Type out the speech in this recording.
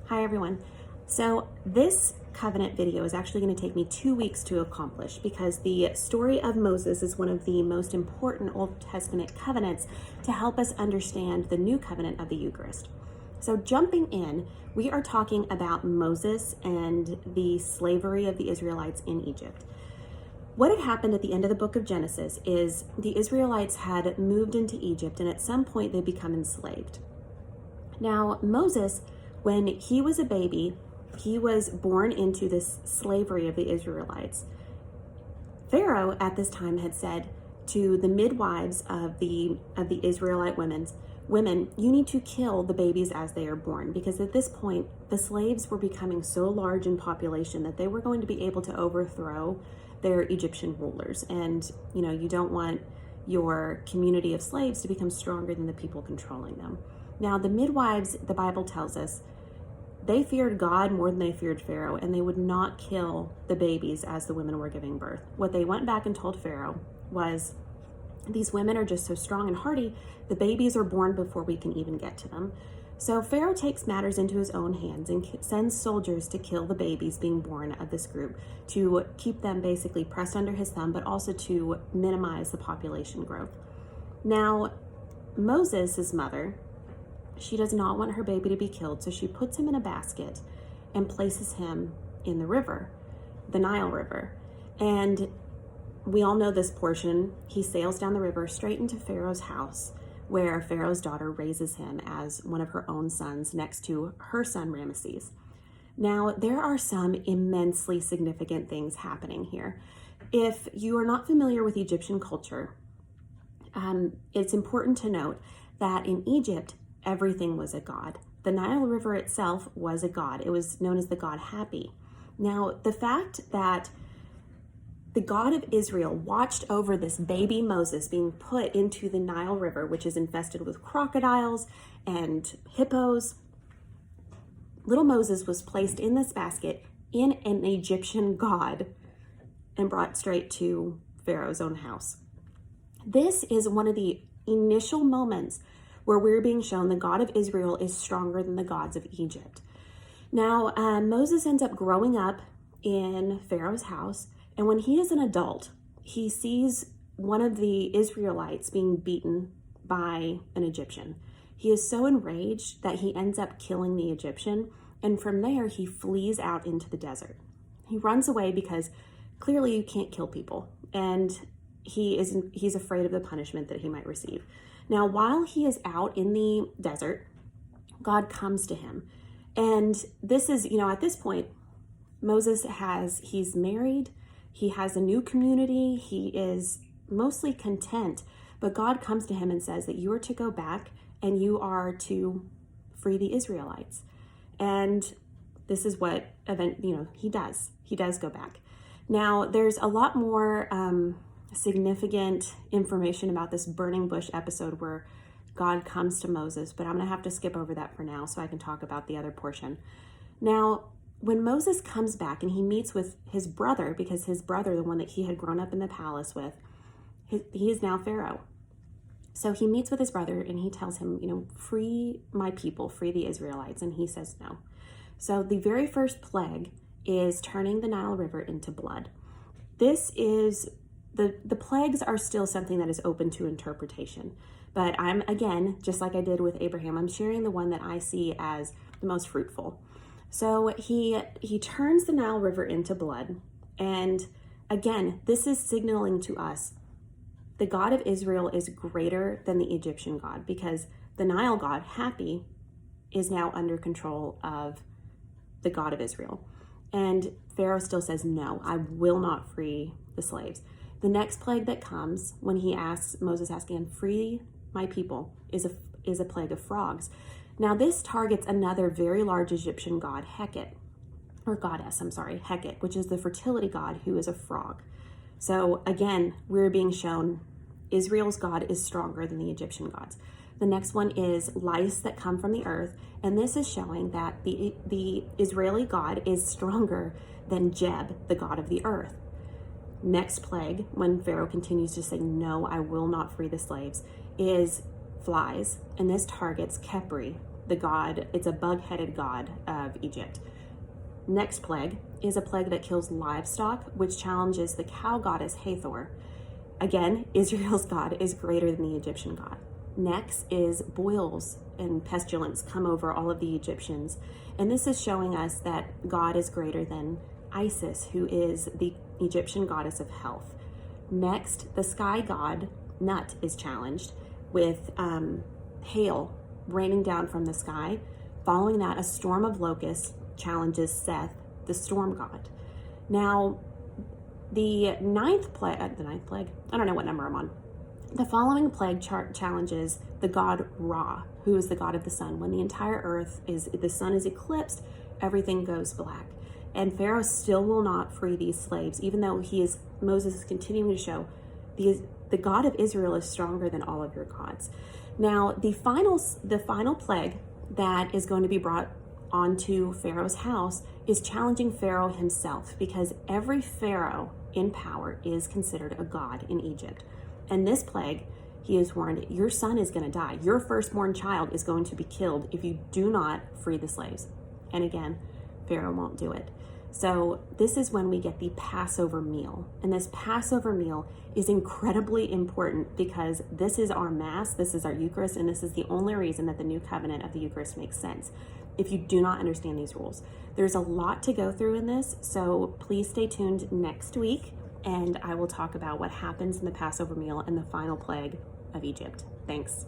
Hi everyone. So this covenant video is actually going to take me 2 weeks to accomplish because the story of Moses is one of the most important Old Testament covenants to help us understand the new covenant of the Eucharist. So jumping in, we are talking about Moses and the slavery of the Israelites in Egypt. What had happened at the end of the book of Genesis is the Israelites had moved into Egypt, and at some point they become enslaved. Now, Moses, when he was a baby, he was born into this slavery of the Israelites. Pharaoh at this time had said to the midwives of the Israelite women, you need to kill the babies as they are born, because at this point the slaves were becoming so large in population that they were going to be able to overthrow their Egyptian rulers. And you don't want your community of slaves to become stronger than the people controlling them. Now, the midwives, the Bible tells us, they feared God more than they feared Pharaoh, and they would not kill the babies as the women were giving birth. What they went back and told Pharaoh was, these women are just so strong and hardy, the babies are born before we can even get to them. So Pharaoh takes matters into his own hands and sends soldiers to kill the babies being born of this group, to keep them basically pressed under his thumb, but also to minimize the population growth. Now, Moses' mother, she does not want her baby to be killed, so she puts him in a basket and places him in the river, the Nile River. And we all know this portion. He sails down the river straight into Pharaoh's house, where Pharaoh's daughter raises him as one of her own sons next to her son Ramesses. Now, there are some immensely significant things happening here. If you are not familiar with Egyptian culture, it's important to note that in Egypt, everything was a god. The Nile River itself was a god. It was known as the god Hapi. Now, the fact that the God of Israel watched over this baby Moses being put into the Nile River, which is infested with crocodiles and hippos, little Moses was placed in this basket in an Egyptian god and brought straight to Pharaoh's own house. This is one of the initial moments where we're being shown the God of Israel is stronger than the gods of Egypt. Now, Moses ends up growing up in Pharaoh's house, and when he is an adult, he sees one of the Israelites being beaten by an Egyptian. He is so enraged that he ends up killing the Egyptian, and from there he flees out into the desert. He runs away because clearly you can't kill people, and he's afraid of the punishment that he might receive. Now, while he is out in the desert, God comes to him. And this is, at this point, he's married, he has a new community, he is mostly content, but God comes to him and says that you are to go back and you are to free the Israelites. And this is what he does. He does go back. Now, there's a lot more significant information about this burning bush episode where God comes to Moses, but I'm going to have to skip over that for now so I can talk about the other portion. Now, when Moses comes back and he meets with his brother, because his brother, the one that he had grown up in the palace with, he is now Pharaoh. So he meets with his brother and he tells him, free my people, free the Israelites. And he says no. So the very first plague is turning the Nile River into blood. This is the plagues are still something that is open to interpretation. But I'm, again, just like I did with Abraham, I'm sharing the one that I see as the most fruitful. So he turns the Nile River into blood. And again, this is signaling to us the God of Israel is greater than the Egyptian God, because the Nile God, Hapi, is now under control of the God of Israel. And Pharaoh still says, no, I will not free the slaves. The next plague that comes when Moses asking him, free my people, is a plague of frogs. Now this targets another very large Egyptian god, Hecate, which is the fertility god, who is a frog. So again, we're being shown Israel's God is stronger than the Egyptian gods. The next one is lice that come from the earth, and this is showing that the Israeli God is stronger than Jeb, the god of the earth. Next plague, when Pharaoh continues to say, no, I will not free the slaves, is flies. And this targets Khepri, the god, it's a bug-headed god of Egypt. Next plague is a plague that kills livestock, which challenges the cow goddess Hathor. Again, Israel's God is greater than the Egyptian God. Next is boils and pestilence come over all of the Egyptians. And this is showing us that God is greater than Isis, who is the Egyptian goddess of health. Next, the sky god Nut is challenged with hail raining down from the sky. Following that, a storm of locusts challenges Seth, the storm god. Now, the ninth plague, I don't know what number I'm on. The following plague challenges the god Ra, who is the god of the sun. When the entire earth the sun is eclipsed, everything goes black. And Pharaoh still will not free these slaves, even though Moses is continuing to show the God of Israel is stronger than all of your gods. Now, the final plague that is going to be brought onto Pharaoh's house is challenging Pharaoh himself, because every Pharaoh in power is considered a god in Egypt. And this plague, he is warned, your son is going to die. Your firstborn child is going to be killed if you do not free the slaves. And again, Pharaoh won't do it. So this is when we get the Passover meal. And this Passover meal is incredibly important because this is our Mass, this is our Eucharist, and this is the only reason that the new covenant of the Eucharist makes sense. If you do not understand these rules, there's a lot to go through in this. So please stay tuned next week, and I will talk about what happens in the Passover meal and the final plague of Egypt. Thanks.